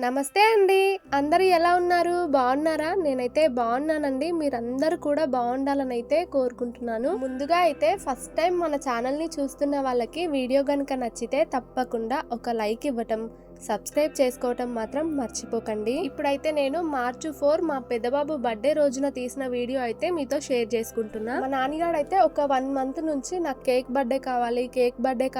నమస్తే అండి. అందరూ ఎలా ఉన్నారు? బాగున్నారా? నేనైతే బాగున్నానండి. మీరందరూ కూడా బాగుండాలని అయితే కోరుకుంటున్నాను. ముందుగా అయితే ఫస్ట్ టైం మన ఛానల్ని చూస్తున్న వాళ్ళకి వీడియో కనుక నచ్చితే తప్పకుండా ఒక లైక్ ఇవ్వటం, సబ్స్క్రైబ్ చేసుకోవటం మాత్రం మర్చిపోకండి. ఇప్పుడైతే నేను మార్చ్ 4 మా పెద్దబాబు బర్త్డే రోజున తీసిన వీడియో అయితే మీతో షేర్ చేసుకుంటున్నా. మా నాన్నగారు అయితే ఒక 1 మంత్ నుంచి నాకు కేక్ బర్త్డే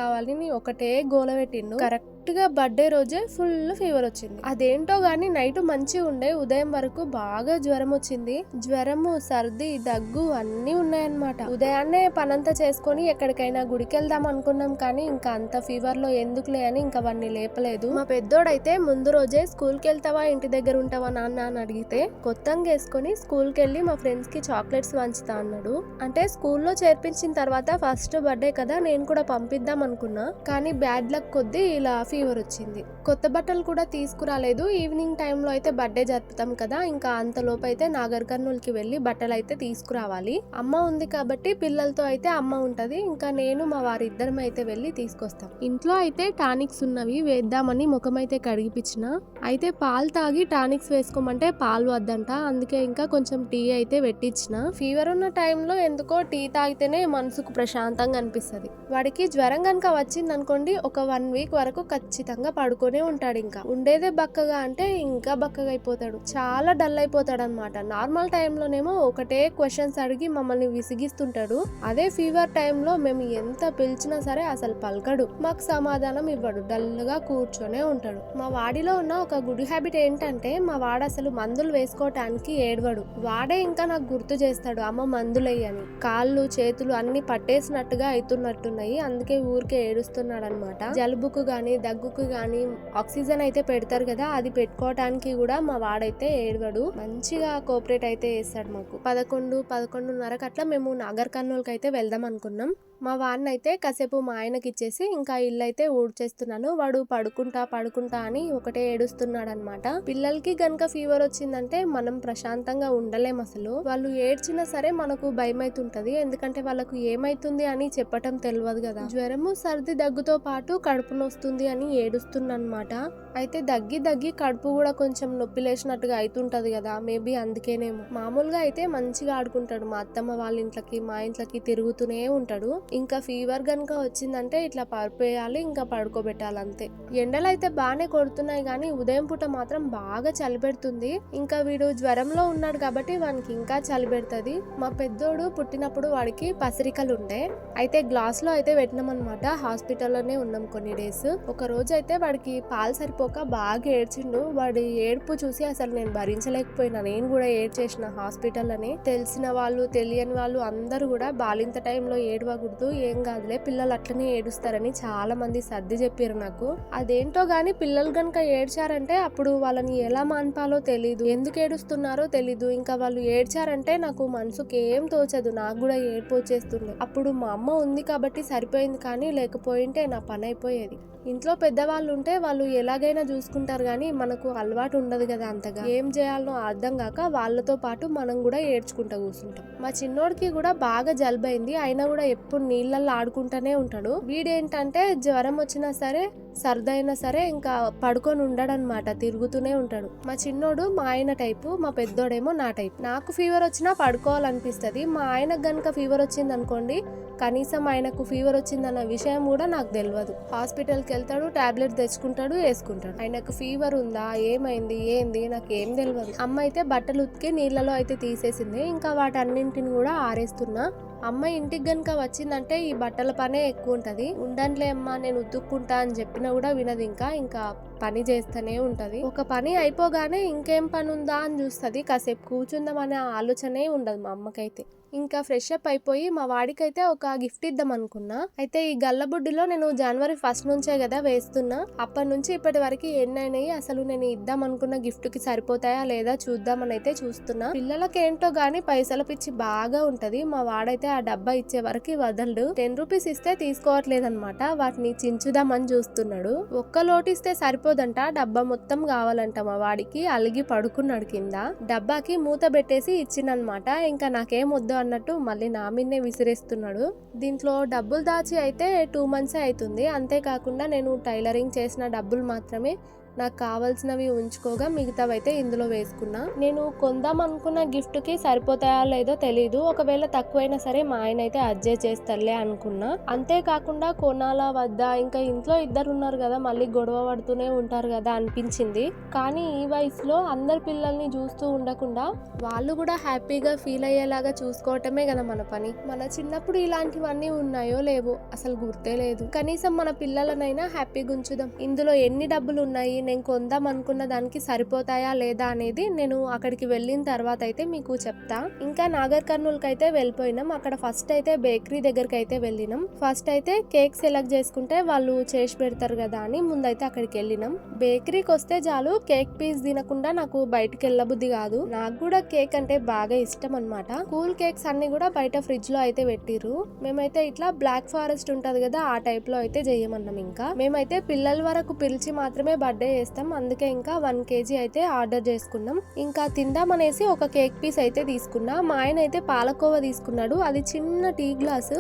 కావాలి అని ఒకటే గోల పెట్టిండు. కరెక్ట్ గా బర్త్డే రోజే ఫుల్ ఫీవర్ వచ్చింది. అదేంటో గానీ నైట్ మంచిగా ఉండే, ఉదయం వరకు బాగా జ్వరం వచ్చింది. జ్వరము, సర్ది, దగ్గు అన్నీ ఉన్నాయన్నమాట. ఉదయాన్నే పనంతా చేసుకొని ఎక్కడికైనా గుడికి వెళ్దాం అనుకున్నాం, కానీ ఇంకా అంత ఫీవర్ లో ఎందుకులే అని ఇంకా వాడిని లేపలేదు. మా పెద్దోడైతే ముందు రోజే స్కూల్ కి వెళ్తావా ఇంటి దగ్గర ఉంటావా నాన్న అని అడిగితే కొత్తంగా వేసుకొని స్కూల్ కి వెళ్ళి మా ఫ్రెండ్స్ కి చాక్లెట్స్ పంచుతా అన్నాడు. అంటే స్కూల్లో చేర్పించిన తర్వాత ఫస్ట్ బర్త్డే కదా, నేను కూడా పంపిద్దాం అనుకున్నా, కానీ బ్యాడ్ లక్ కొద్దీ ఇలా ఫీవర్ వచ్చింది. కొత్త బట్టలు కూడా తీసుకురాలేదు. ఈవినింగ్ టైంలో అయితే బర్త్డే జరుపుతాం కదా, ఇంకా అంతలోపు అయితే నాగర్ కర్నూలుకి వెళ్ళి బట్టలు అయితే తీసుకురావాలి. అమ్మ ఉంది కాబట్టి పిల్లలతో అయితే అమ్మ ఉంటది, ఇంకా నేను మా వారిద్దరం అయితే వెళ్ళి తీసుకొస్తాం. ఇంట్లో అయితే టానిక్స్ ఉన్నవి వేద్దామని ముఖం అయితే కడిగిపించిన, అయితే పాలు తాగి టానిక్స్ వేసుకోమంటే పాలు వద్దంట, అందుకే ఇంకా కొంచెం టీ అయితే పెట్టించిన. ఫీవర్ ఉన్న టైంలో ఎందుకో టీ తాగితేనే మనసుకు ప్రశాంతంగా అనిపిస్తుంది. వాడికి జ్వరం కనుక వచ్చింది అనుకోండి, ఒక 1 వీక్ వరకు ఖచ్చితంగా పడుకొనే ఉంటాడు. ఇంకా ఉండేదే బక్కగా అంటే ఇంకా బక్కగా అయిపోతాడు, చాలా డల్ అయిపోతాడు అనమాట. నార్మల్ టైంలోనేమో ఒకటే క్వశ్చన్స్ అడిగి మమ్మల్ని విసిగిస్తుంటాడు. అదే ఫీవర్ టైంలో మేము ఎంత పిలిచినా సరే అసలు పలకడు, మాకు సమాధానం ఇవ్వడు, డల్ గా కూర్చొనే ఉంటాడు. మా వాడిలో ఉన్న ఒక గుడ్ హ్యాబిట్ ఏంటంటే, మా వాడు అసలు మందులు వేసుకోవటానికి ఏడవడు. వాడే ఇంకా నాకు గుర్తు చేస్తాడు, అమ్మ మందులయ్యని. కాళ్ళు చేతులు అన్ని పట్టేసినట్టుగా అవుతున్నట్టున్నాయి, అందుకే ఊరికే ఏడుస్తున్నాడు అనమాట. జలుబుకు గాని దగ్గుకు గాని ఆక్సిజన్ అయితే పెడతారు కదా, అది పెట్టుకోవటానికి కూడా మా వాడైతే ఏడవడు. మంచిగా కోఆపరేట్ అయితే చేస్తాడు మాకు. 11-11:30 అట్లా మేము నాగర్ కర్నూలుకి అయితే వెళ్దాం అనుకున్నాం. మా వాడిని అయితే కాసేపు మా ఆయనకి ఇచ్చేసి ఇంకా ఇల్లు అయితే ఊడ్చేస్తున్నాను. వాడు పడుకుంటా అని ఒకటే ఏడుస్తున్నాడు అనమాట. పిల్లలకి గనక ఫీవర్ వచ్చిందంటే మనం ప్రశాంతంగా ఉండలేం అసలు. వాళ్ళు ఏడ్చినా సరే మనకు భయం అవుతుంటది, ఎందుకంటే వాళ్ళకు ఏమైతుంది అని చెప్పటం తెలియదు కదా. జ్వరము, సర్ది, దగ్గుతో పాటు కడుపు నొస్తుంది అని ఏడుస్తున్నమాట. అయితే దగ్గి కడుపు కూడా కొంచెం నొప్పి లేచినట్టుగా అవుతుంటది కదా, మేబీ అందుకేనేమో. మామూలుగా అయితే మంచిగా ఆడుకుంటాడు, మా అత్తమ్మ వాళ్ళ ఇంట్లోకి మా ఇంట్లోకి తిరుగుతూనే ఉంటాడు. ఇంకా ఫీవర్ గనక వచ్చిందంటే ఇట్లా పరిపేయాలి, ఇంకా పడుకోబెట్టాలి అంతే. ఎండలు అయితే బాగానే కొడుతున్నాయి, కానీ ఉదయం పూట మాత్రం బాగా చలి పెడుతుంది. ఇంకా వీడు జ్వరంలో ఉన్నాడు కాబట్టి వానికి ఇంకా చలి పెడుతుంది. మా పెద్దోడు పుట్టినప్పుడు వాడికి పసిరికలు ఉండే, అయితే గ్లాస్ లో అయితే పెట్టినామన్నమాట. హాస్పిటల్లోనే ఉన్నాం కొన్ని డేస్. ఒక రోజు అయితే వాడికి పాలు సరిపోక బాగా ఏడ్చిండు. వాడి ఏడుపు చూసి అసలు నేను భరించలేకపోయినా, నేను కూడా ఏడ్చేసిన హాస్పిటల్లోనే. తెలిసిన వాళ్ళు తెలియని వాళ్ళు అందరూ కూడా బాలింత టైంలో ఏడవకూడదు, ఏం కాదులే పిల్లలు అట్లనే ఏడుస్తారని చాలా మంది సర్ది చెప్పారు నాకు. అదేంటో గానీ పిల్లలు గనక ఏడ్చారంటే అప్పుడు వాళ్ళని ఎలా మాన్పాలో తెలీదు, ఎందుకు ఏడుస్తున్నారో తెలీదు. ఇంకా వాళ్ళు ఏడ్చారంటే నాకు మనసుకి ఏం తోచదు, నాకు కూడా ఏడుపు వచ్చేస్తుండే. అప్పుడు మా అమ్మ ఉంది కాబట్టి సరిపోయింది, కానీ లేకపోయింటే నా పని అయిపోయేది. ఇంట్లో పెద్దవాళ్ళు ఉంటే వాళ్ళు ఎలాగైనా చూసుకుంటారు, కానీ మనకు అలవాటు ఉండదు కదా అంతగా. ఏం చేయాలనో అర్థం కాక వాళ్ళతో పాటు మనం కూడా ఏడ్చుకుంటూ కూర్చుంటాం. మా చిన్నోడికి కూడా బాగా జలుబైంది, అయినా కూడా ఎప్పుడు నీళ్ళల్లో ఆడుకుంటూనే ఉంటాడు. వీడేంటంటే జ్వరం వచ్చినా సరే సర్దైనా సరే ఇంకా పడుకొని ఉండడనమాట, తిరుగుతూనే ఉంటాడు. మా చిన్నోడు మా ఆయన టైపు, మా పెద్దోడేమో నా టైప్. నాకు ఫీవర్ వచ్చినా పడుకోవాలనిపిస్తుంది. మా ఆయనకు గనక ఫీవర్ వచ్చింది అనుకోండి, కనీసం ఆయనకు ఫీవర్ వచ్చిందన్న విషయం కూడా నాకు తెలియదు. హాస్పిటల్కి వెళ్తాడు, టాబ్లెట్ తెచ్చుకుంటాడు, వేసుకుంటాడు. ఆయనకు ఫీవర్ ఉందా ఏమైంది ఏంది నాకు ఏం తెలియదు. అమ్మ అయితే బట్టలు ఉతికి నీళ్ళలో అయితే తీసేసింది, ఇంకా వాటన్నింటిని కూడా ఆరేస్తున్నా. అమ్మ ఇంటికి గనక వచ్చిందంటే ఈ బట్టల పనే ఎక్కువ ఉంటది. ఉండండిలే అమ్మ నేను ఉతుక్కుంటా అని చెప్పినా కూడా వినదు, ఇంకా పని చేస్తూనే ఉంటది. ఒక పని అయిపోగానే ఇంకేం పని ఉందా అని చూస్తుంది, కాసేపు కూర్చుందాం అనే ఆలోచనే ఉండదు మా అమ్మకైతే. ఇంకా ఫ్రెష్ అప్ అయిపోయి మా వాడికైతే ఒక గిఫ్ట్ ఇద్దాం అనుకున్నా. అయితే ఈ గల్లబుడ్డిలో నేను జనవరి 1 నుంచే కదా వేస్తున్నా, అప్పటి నుంచి ఇప్పటి వరకు ఎన్నైనాయి, అసలు నేను ఇద్దాం అనుకున్న గిఫ్ట్ కి సరిపోతాయా లేదా చూద్దామని అయితే చూస్తున్నా. పిల్లలకి ఏంటో గానీ పైసల పిచ్చి బాగా ఉంటది. మా వాడైతే ఆ డబ్బా ఇచ్చే వరకు వదలడు. 10 రూపీస్ ఇస్తే తీసుకోవట్లేదన్నమాట, వాటిని చించుదామని చూస్తున్నాడు. ఒక్క లోటిస్తే సరిపోదంట, డబ్బా మొత్తం కావాలంట. మా వాడికి అలిగి పడుకున్నాడు కింద. డబ్బాకి మూత పెట్టేసి ఇచ్చినమాట, ఇంకా నాకేం వద్దు అన్నట్టు మళ్ళీ నా మీదనే విసిరేస్తున్నాడు. దీంట్లో డబ్బులు దాచి అయితే 2 months అవుతుంది. అంతేకాకుండా నేను టైలరింగ్ చేసిన డబ్బులు మాత్రమే నాకు కావాల్సినవి ఉంచుకోగా మిగతావైతే ఇందులో వేసుకున్నా. నేను కొందాం అనుకున్న గిఫ్ట్ కి సరిపోతాయా లేదో తెలీదు, ఒకవేళ తక్కువైనా సరే మా ఆయన అయితే అడ్జస్ట్ చేస్తారులే అనుకున్నా. అంతేకాకుండా కొనాలా వద్దా, ఇంకా ఇంట్లో ఇద్దరు ఉన్నారు కదా మళ్ళీ గొడవ పడుతూనే ఉంటారు కదా అనిపించింది. కానీ ఈ వయసులో అందరి పిల్లల్ని చూస్తూ ఉండకుండా వాళ్ళు కూడా హ్యాపీగా ఫీల్ అయ్యేలాగా చూసుకోవటమే కదా మన పని. మన చిన్నప్పుడు ఇలాంటివన్నీ ఉన్నాయో లేవో అసలు గుర్తే లేదు. కనీసం మన పిల్లలనైనా హ్యాపీగా ఉంచుదాం. ఇందులో ఎన్ని డబ్బులు ఉన్నాయి, నేను కొందాం అనుకున్న దానికి సరిపోతాయా లేదా అనేది నేను అక్కడికి వెళ్ళిన తర్వాత అయితే మీకు చెప్తా. ఇంకా నాగర్ కర్నూలుకి అయితే వెళ్ళిపోయినాం. అక్కడ ఫస్ట్ అయితే బేకరీ దగ్గరికి అయితే వెళ్ళినాం. ఫస్ట్ అయితే కేక్ సెలెక్ట్ చేసుకుంటే వాళ్ళు చేసి పెడతారు కదా అని ముందైతే అక్కడికి వెళ్ళినాం. బేకరీకి వస్తే చాలు కేక్ పీస్ తినకుండా నాకు బయటకు వెళ్ళబుద్ధి కాదు. నాకు కూడా కేక్ అంటే బాగా ఇష్టం అన్నమాట. కూల్ కేక్స్ అన్ని కూడా బయట ఫ్రిడ్జ్ లో అయితే పెట్టిర్రు. మేమైతే ఇట్లా బ్లాక్ ఫారెస్ట్ ఉంటది కదా ఆ టైప్ లో అయితే చేయమన్నాం. ఇంకా మేమైతే పిల్లల వరకు పిలిచి మాత్రమే బర్త్డే చేస్తాం, అందుకే ఇంకా 1 kg అయితే ఆర్డర్ చేసుకున్నాం. ఇంకా తిందామనేసి ఒక కేక్ పీస్ అయితే తీసుకున్నా. మా ఆయన అయితే పాలకోవా తీసుకున్నాడు. అది చిన్న టీ గ్లాసు,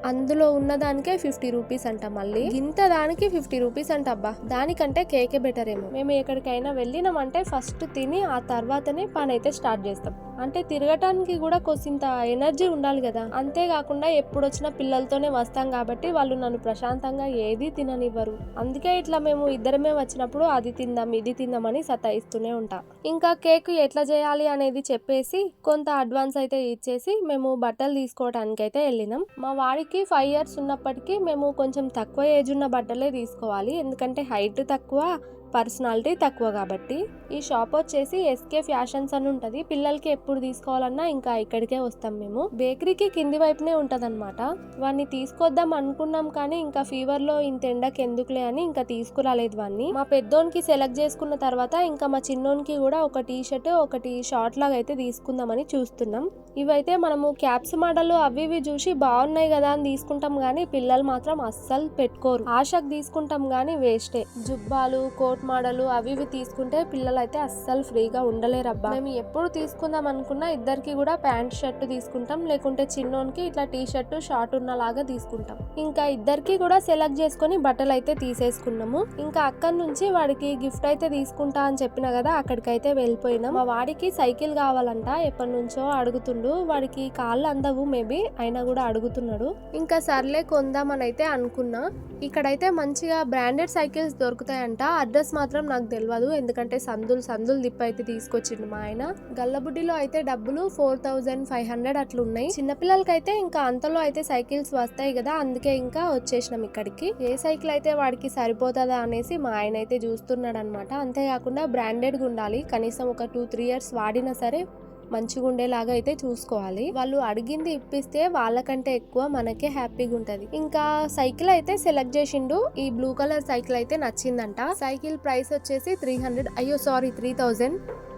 అందులో ఉన్నదానికే 50 రూపీస్ అంట. మళ్ళీ ఇంత దానికి 50 రూపీస్ అంట. అబ్బా, దానికంటే కేకే బెటర్ ఏమో. మేము ఎక్కడికైనా వెళ్ళినామంటే ఫస్ట్ తిని ఆ తర్వాతనే పని అయితే స్టార్ట్ చేస్తాం. అంటే తిరగటానికి కూడా కొంత ఎనర్జీ ఉండాలి కదా. అంతేకాకుండా ఎప్పుడు వచ్చినా పిల్లలతోనే వస్తాం కాబట్టి వాళ్ళు నన్ను ప్రశాంతంగా ఏది తిననివ్వరు. అందుకే ఇట్లా మేము ఇద్దరమే వచ్చినప్పుడు అది తిందాం ఇది తిందామని సతాయిస్తూనే ఉంటా. ఇంకా కేక్ ఎట్లా చేయాలి అనేది చెప్పేసి కొంత అడ్వాన్స్ అయితే ఇచ్చేసి మేము బట్టలు తీసుకోవడానికి అయితే వెళ్ళినాం. మా వాడికి 5 years ఉన్నప్పటికీ మేము కొంచెం తక్కువ ఏజ్ ఉన్న బట్టలే తీసుకోవాలి, ఎందుకంటే హైట్ తక్కువ పర్సనాలిటీ తక్కువ కాబట్టి. ఈ షాప్ వచ్చేసి ఎస్కే ఫ్యాషన్స్ అని ఉంటది. పిల్లలకి ఎప్పుడు తీసుకోవాలన్నా ఇంకా ఇక్కడికే వస్తాం మేము. బేకరీకి కింది వైపునే ఉంటదన్నమాట. వాడిని తీసుకొద్దాం అనుకున్నాం కానీ ఇంకా ఫీవర్ లో ఇంత ఎండకి ఎందుకులే అని ఇంకా తీసుకురాలేదు వాడిని. మా పెద్దోనికి సెలెక్ట్ చేసుకున్న తర్వాత ఇంకా మా చిన్నోనికి కూడా ఒక టీ షర్ట్ ఒకటి షార్ట్ లాగా అయితే తీసుకుందామని చూస్తున్నాం. ఇవైతే మనము క్యాప్స్ మోడల్ అవి ఇవి చూసి బాగున్నాయి కదా అని తీసుకుంటాం గానీ పిల్లలు మాత్రం అస్సలు పెట్టుకోరు. ఆశకు తీసుకుంటాం గానీ వేస్టే. జుబ్బాలు కోట్ మోడల్ అవి ఇవి తీసుకుంటే పిల్లలు అయితే అస్సలు ఫ్రీగా ఉండలేరబ్బా. మేము ఎప్పుడు తీసుకుందాం అనుకున్నా ఇద్దరికి కూడా ప్యాంట్ షర్ట్ తీసుకుంటాం, లేకుంటే చిన్నోనికి ఇట్లా టీ షర్ట్ షార్ట్ ఉన్నలాగా తీసుకుంటాం. ఇంకా ఇద్దరికి కూడా సెలెక్ట్ చేసుకుని బట్టలు అయితే తీసేసుకున్నాము. ఇంకా అక్కడి నుంచి వాడికి గిఫ్ట్ అయితే తీసుకుంటా అని చెప్పిన కదా అక్కడికైతే వెళ్ళిపోయినాం. మా వాడికి సైకిల్ కావాలంట, ఎప్పటి నుంచో అడుగుతుండు. వాడికి కాళ్ళు అందవు మేబీ, అయినా కూడా అడుగుతున్నాడు. ఇంకా సర్లే కొందామని అయితే అనుకున్నా. ఇక్కడైతే మంచిగా బ్రాండెడ్ సైకిల్స్ దొరుకుతాయంట. అడ్రస్ మాత్రం నాకు తెలియదు, ఎందుకంటే సందులు దిప్ప అయితే తీసుకొచ్చిండు మా ఆయన. గల్లబుడ్డిలో అయితే డబ్బులు 4500 అట్లా ఉన్నాయి. చిన్నపిల్లలకైతే ఇంకా అంతలో అయితే సైకిల్స్ వస్తాయి కదా, అందుకే ఇంకా వచ్చేసినాం ఇక్కడికి. ఏ సైకిల్ అయితే వాడికి సరిపోతుందా అనేసి మా ఆయన అయితే చూస్తున్నాడు అనమాట. అంతేకాకుండా బ్రాండెడ్గా ఉండాలి, కనీసం ఒక 2-3 years వాడినా సరే మంచిగా ఉండేలాగా అయితే చూసుకోవాలి. వాళ్ళు అడిగింది ఇప్పిస్తే వాళ్ళకంటే ఎక్కువ మనకే హ్యాపీగా ఉంటది. ఇంకా సైకిల్ అయితే సెలెక్ట్ చేసిండు. ఈ బ్లూ కలర్ సైకిల్ అయితే నచ్చిందంట. సైకిల్ ప్రైస్ వచ్చేసి 3000.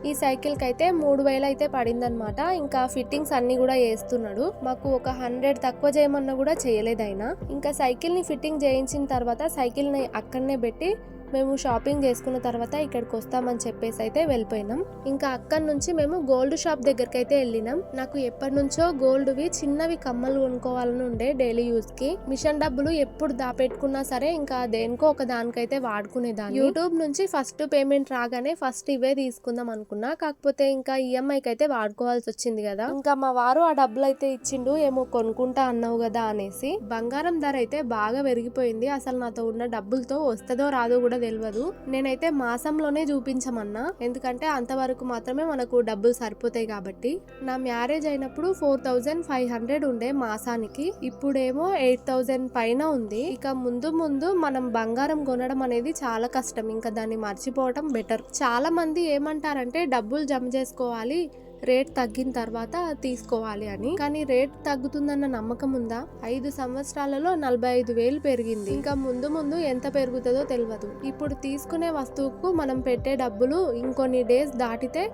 ఈ సైకిల్ కి అయితే 3000 అయితే పడిందనమాట. ఇంకా ఫిట్టింగ్స్ అన్ని కూడా చేస్తున్నాడు. మాకు ఒక 100 తక్కువ చేయమన్నా కూడా చేయలేదు ఆయన. ఇంకా సైకిల్ ని ఫిట్టింగ్ చేయించిన తర్వాత సైకిల్ ని అక్కడనే పెట్టి మేము షాపింగ్ చేసుకున్న తర్వాత ఇక్కడికి వస్తామని చెప్పేసి అయితే వెళ్ళిపోయినాం. ఇంకా అక్కడి నుంచి మేము గోల్డ్ షాప్ దగ్గరికి అయితే వెళ్ళినాం. నాకు ఎప్పటి నుంచో గోల్డ్వి చిన్నవి కమ్మలు కొనుక్కోవాలని ఉండే డైలీ యూజ్ కి. మిషన్ డబ్బులు ఎప్పుడు దాపెట్టుకున్నా సరే ఇంకా దేనికో ఒక దానికైతే వాడుకునేదాన్ని. యూట్యూబ్ నుంచి ఫస్ట్ పేమెంట్ రాగానే ఫస్ట్ ఇవే తీసుకుందాం అనుకున్నా, కాకపోతే ఇంకా ఈఎంఐకి అయితే వాడుకోవాల్సి వచ్చింది కదా. ఇంకా మా వారు ఆ డబ్బులు అయితే ఇచ్చిండు, ఏమో కొనుక్కుంటా అన్నావు కదా అనేసి. బంగారం ధర అయితే బాగా పెరిగిపోయింది. అసలు నాతో ఉన్న డబ్బులతో వస్తుందో రాదో కూడా తెలియదు. నేనైతే మాసంలోనే చూపించమన్నా, ఎందుకంటే అంతవరకు మాత్రమే మనకు డబ్బులు సరిపోతాయి కాబట్టి. నా మ్యారేజ్ అయినప్పుడు 4500 ఉండే మాసానికి, ఇప్పుడేమో 8000 పైన ఉంది. ఇక ముందు ముందు మనం బంగారం కొనడం అనేది చాలా కష్టం, ఇంకా దాన్ని మర్చిపోవడం బెటర్. చాలా మంది ఏమంటారంటే డబ్బులు జమ చేసుకోవాలి, రేట్ తగ్గిన తర్వాత తీసుకోవాలి అని. కానీ రేట్ తగ్గుతుందన్న నమ్మకం ఉందా? 5 సంవత్సరాలలో 45,000 పెరిగింది. ఇంకా ముందు ముందు ఎంత పెరుగుతుందో తెలియదు. ఇప్పుడు తీసుకునే వస్తువుకు మనం పెట్టే డబ్బులు ఇంకొన్ని డేస్ దాటితే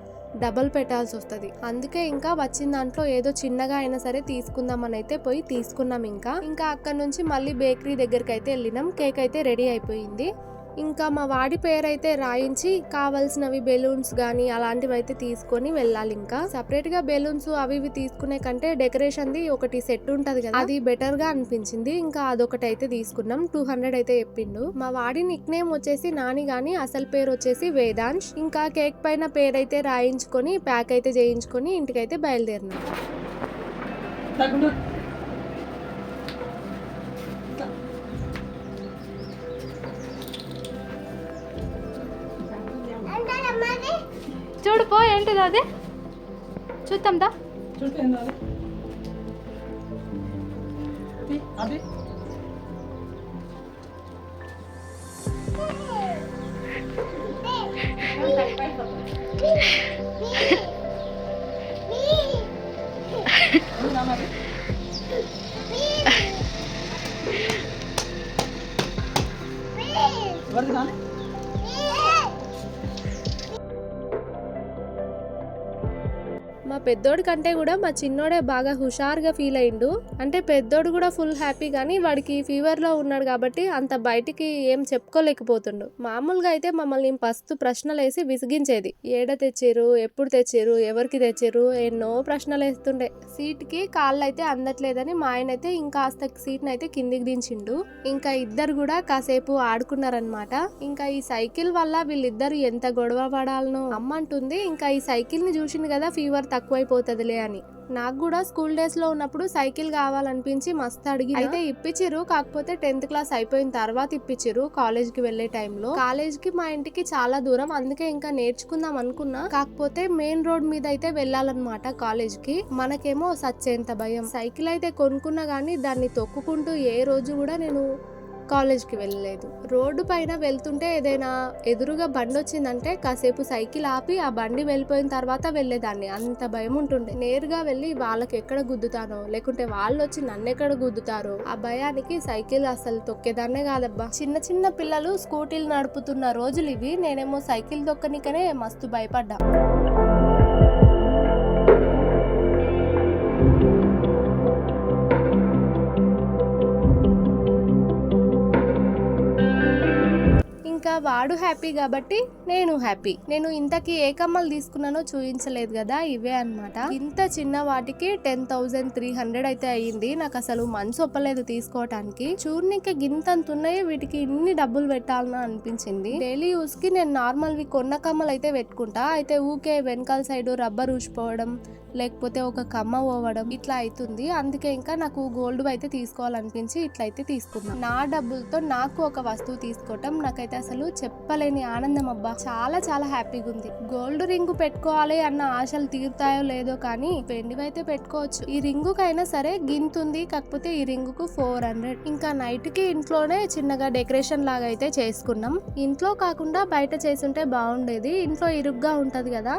డబల్ పెట్టాల్సి వస్తుంది. అందుకే ఇంకా వచ్చిన దాంట్లో ఏదో చిన్నగా అయినా సరే తీసుకుందామని అయితే పోయి తీసుకున్నాం. ఇంకా అక్కడ నుంచి మళ్ళీ బేకరీ దగ్గరికి అయితే వెళ్ళినాం. కేక్ అయితే రెడీ అయిపోయింది. ఇంకా మా వాడి పేరైతే రాయించి కావాల్సినవి బెలూన్స్ గానీ అలాంటివి అయితే తీసుకొని వెళ్ళాలి. ఇంకా సపరేట్ గా బెలూన్స్ అవి ఇవి తీసుకునే కంటే డెకరేషన్ ది ఒకటి సెట్ ఉంటది కదా, అది బెటర్ గా అనిపించింది. ఇంకా అదొకటి అయితే తీసుకున్నాం. 200 అయితే చెప్పిండు. మా వాడి నిక్ నేమ్ వచ్చేసి నాని గాని అసలు పేరు వచ్చేసి వేదాంశ్. ఇంకా కేక్ పైన పేరైతే రాయించుకొని ప్యాక్ అయితే చేయించుకొని ఇంటికైతే బయలుదేరినాం. చూడు పో, ఏంటిది అది చూద్దాం దా. మా పెద్దోడి కంటే కూడా మా చిన్నోడే బాగా హుషారుగా ఫీల్ అయిండు. అంటే పెద్దోడు కూడా ఫుల్ హ్యాపీ, కానీ వాడికి ఫీవర్ లో ఉన్నాడు కాబట్టి అంత బయటికి ఏం చెప్పుకోలేకపోతుండు. మామూలుగా అయితే మమ్మల్ని పస్తు ప్రశ్నలు వేసి విసిగించేది. ఏడ తెచ్చారు, ఎప్పుడు తెచ్చారు, ఎవరికి తెచ్చారు, ఎన్నో ప్రశ్నలు వేస్తుండే. సీట్ కి కాళ్ళు అయితే అందట్లేదని మా ఆయన అయితే ఇంకాస్త సీట్ అయితే కిందికి దించిండు. ఇంకా ఇద్దరు కూడా కాసేపు ఆడుకున్నారనమాట. ఇంకా ఈ సైకిల్ వల్ల వీళ్ళిద్దరు ఎంత గొడవ పడాలనో అమ్మంటుంది. ఇంకా ఈ సైకిల్ ని చూసింది కదా, ఫీవర్ తక్కువైపోతుందిలే అని. నాకు కూడా స్కూల్ డేస్ లో ఉన్నప్పుడు సైకిల్ కావాలనిపించి మస్తు అడిగి అయితే ఇప్పించిరు. కాకపోతే 10th క్లాస్ అయిపోయిన తర్వాత ఇప్పించిరు. కాలేజ్ కి వెళ్లే టైంలో, కాలేజ్ కి మా ఇంటికి చాలా దూరం, అందుకే ఇంకా నేర్చుకుందాం అనుకున్నా. కాకపోతే మెయిన్ రోడ్ మీద అయితే వెళ్ళాలన్నమాట కాలేజ్ కి. మనకేమో సచ్చేంత భయం. సైకిల్ అయితే కొనుక్కున్నా గానీ దాన్ని తొక్కుకుంటూ ఏ రోజు కూడా నేను కాలేజ్కి వెళ్ళలేదు. రోడ్డు పైన వెళ్తుంటే ఏదైనా ఎదురుగా బండి వచ్చిందంటే కాసేపు సైకిల్ ఆపి ఆ బండి వెళ్ళిపోయిన తర్వాత వెళ్ళేదాన్ని. అంత భయం ఉంటుండే. నేరుగా వెళ్ళి వాళ్ళకి ఎక్కడ గుద్దుతానో, లేకుంటే వాళ్ళు వచ్చి నన్ను ఎక్కడ గుద్దుతారో ఆ భయానికి సైకిల్ అసలు తొక్కేదాన్నే కాదబ్బా. చిన్న చిన్న పిల్లలు స్కూటీలు నడుపుతున్న రోజులు ఇవి. నేనేమో సైకిల్ తొక్కనికనే మస్తు భయపడ్డా. ఇంకా వాడు హ్యాపీ కాబట్టి నేను హ్యాపీ. నేను ఇంతకీ ఏ కమ్మలు తీసుకున్నానో చూపించలేదు కదా, ఇవే అన్నమాట. ఇంత చిన్న వాటికి 10,300 అయితే అయ్యింది. నాకు అసలు మనసు ఒప్పలేదు తీసుకోవటానికి. చూడనికి గింతంత ఉన్నాయి, వీటికి ఇన్ని డబ్బులు పెట్టాలన్నా అనిపించింది. డైలీ యూస్ కి నేను నార్మల్ వి కొన్న కమ్మలు అయితే పెట్టుకుంటా. అయితే ఊకే వెనకాల సైడ్ రబ్బర్ ఊసిపోవడం, లేకపోతే ఒక కమ్మ పోవడం ఇట్లా అవుతుంది. అందుకే ఇంకా నాకు గోల్డ్ అయితే తీసుకోవాలనిపించి ఇట్లయితే తీసుకున్నా. నా డబ్బులతో నాకు ఒక వస్తువు తీసుకోవటం నాకైతే అసలు చెప్పలేని ఆనందం అబ్బా. చాలా చాలా హ్యాపీగా ఉంది. గోల్డ్ రింగు పెట్టుకోవాలి అన్న ఆశలు తీరుతాయో లేదో కానీ వెండివైతే పెట్టుకోవచ్చు. ఈ రింగుకైనా సరే గింతుంది, కాకపోతే ఈ రింగుకు 400. ఇంకా నైట్ కి ఇంట్లోనే చిన్నగా డెకరేషన్ లాగా అయితే చేసుకున్నాం. ఇంట్లో కాకుండా బయట చేసుంటే బాగుండేది. ఇంట్లో ఇరుగ్గా ఉంటది కదా,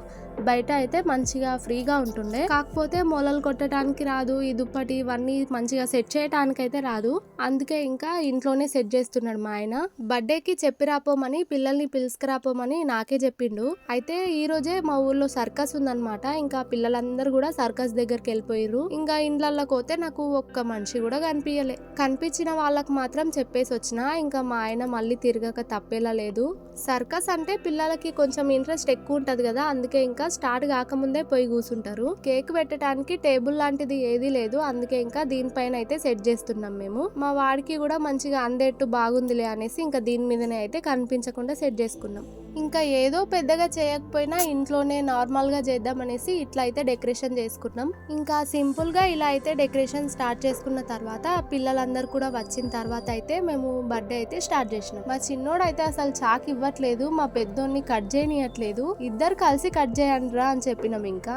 బయట అయితే మంచిగా ఫ్రీగా ఉంటుండే. కాకపోతే మొలలు కొట్టడానికి రాదు, ఈ దుప్పటి ఇవన్నీ మంచిగా సెట్ చేయడానికి అయితే రాదు. అందుకే ఇంకా ఇంట్లోనే సెట్ చేస్తున్నాడు మా ఆయన. బర్త్డేకి చెప్పి రాపోమని, పిల్లల్ని పిలుసుకురాపోమని నాకే చెప్పిండు. అయితే ఈ రోజే మా ఊర్లో సర్కస్ ఉందన్నమాట. ఇంకా పిల్లలందరూ కూడా సర్కస్ దగ్గరికి వెళ్ళిపోయారు. ఇంకా ఇండ్లలోకి పోతే నాకు ఒక్క మనిషి కూడా కనిపించలే. కనిపించిన వాళ్ళకి మాత్రం చెప్పేసి వచ్చిన. ఇంకా మా ఆయన మళ్ళీ తిరగక తప్పేలా లేదు. సర్కస్ అంటే పిల్లలకి కొంచెం ఇంట్రెస్ట్ ఎక్కువ ఉంటది కదా, అందుకే ఇంకా స్టార్ట్ కాకముందే పోయి కూర్చుంటారు. కేక్ పెట్టడానికి టేబుల్ లాంటిది ఏదీ లేదు, అందుకే ఇంకా దీనిపైన అయితే సెట్ చేస్తున్నాం మేము. మా వాడికి కూడా మంచిగా అందేట్టు బాగుందిలే అనేసి ఇంకా దీని మీదనే అయితే కనిపించకుండా సెట్ చేసుకున్నాం. ఇంకా ఏదో పెద్దగా చేయకపోయినా ఇంట్లోనే నార్మల్ గా చేద్దాం అనేసి ఇట్లా అయితే డెకరేషన్ చేసుకున్నాం. ఇంకా సింపుల్ గా ఇలా అయితే డెకరేషన్ స్టార్ట్ చేసుకున్న తర్వాత పిల్లలందరూ కూడా వచ్చిన తర్వాత అయితే మేము బర్త్డే అయితే స్టార్ట్ చేసినాం. మా చిన్నోడు అయితే అసలు చాక్ ఇవ్వట్లేదు, మా పెద్దోడిని కట్ చేయనియట్లేదు. ఇద్దరు కలిసి కట్ చేయండి రా అని చెప్పినాం. ఇంకా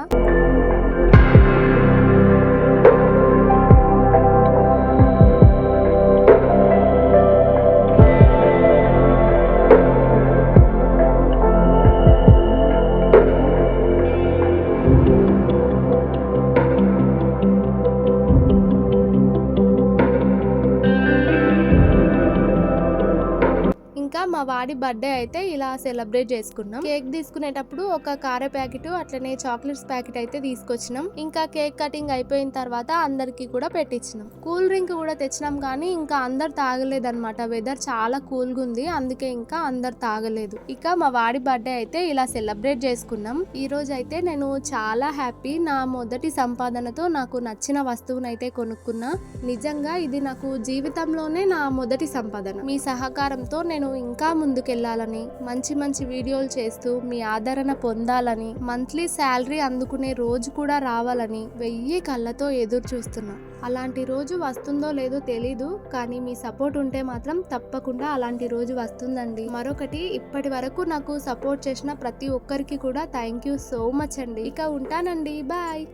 ఇంకా మా వాడి బర్త్డే అయితే ఇలా సెలబ్రేట్ చేసుకున్నాం. కేక్ తీసుకునేటప్పుడు ఒక కార ప్యాకెట్ అట్లనే చాక్లెట్స్ ప్యాకెట్ అయితే తీసుకొచ్చినాం. ఇంకా కేక్ కటింగ్ అయిపోయిన తర్వాత అందరికి కూడా పెట్టించినాం. కూల్ డ్రింక్ కూడా తెచ్చినాం కానీ ఇంకా అందరు తాగలేదన్నమాట. వెదర్ చాలా కూల్ గా ఉంది, అందుకే ఇంకా అందరు తాగలేదు. ఇక మా వాడి బర్త్డే అయితే ఇలా సెలబ్రేట్ చేసుకున్నాం. ఈ రోజు అయితే నేను చాలా హ్యాపీ. నా మొదటి సంపాదనతో నాకు నచ్చిన వస్తువునైతే కొనుక్కున్నా. నిజంగా ఇది నాకు జీవితంలోనే నా మొదటి సంపాదన. మీ సహకారంతో నేను ఇంకా ముందుకెళ్లాలని, మంచి మంచి వీడియోలు చేస్తూ మీ ఆదరణ పొందాలని, మంత్లీ శాలరీ అందుకునే రోజు కూడా రావాలని 1000 కళ్ళతో ఎదురు చూస్తున్నా. అలాంటి రోజు వస్తుందో లేదో తెలీదు, కానీ మీ సపోర్ట్ ఉంటే మాత్రం తప్పకుండా అలాంటి రోజు వస్తుందండి. మరొకటి, ఇప్పటి వరకు నాకు సపోర్ట్ చేసిన ప్రతి ఒక్కరికి కూడా థ్యాంక్ యూ సో మచ్ అండి. ఇక ఉంటానండి, బాయ్.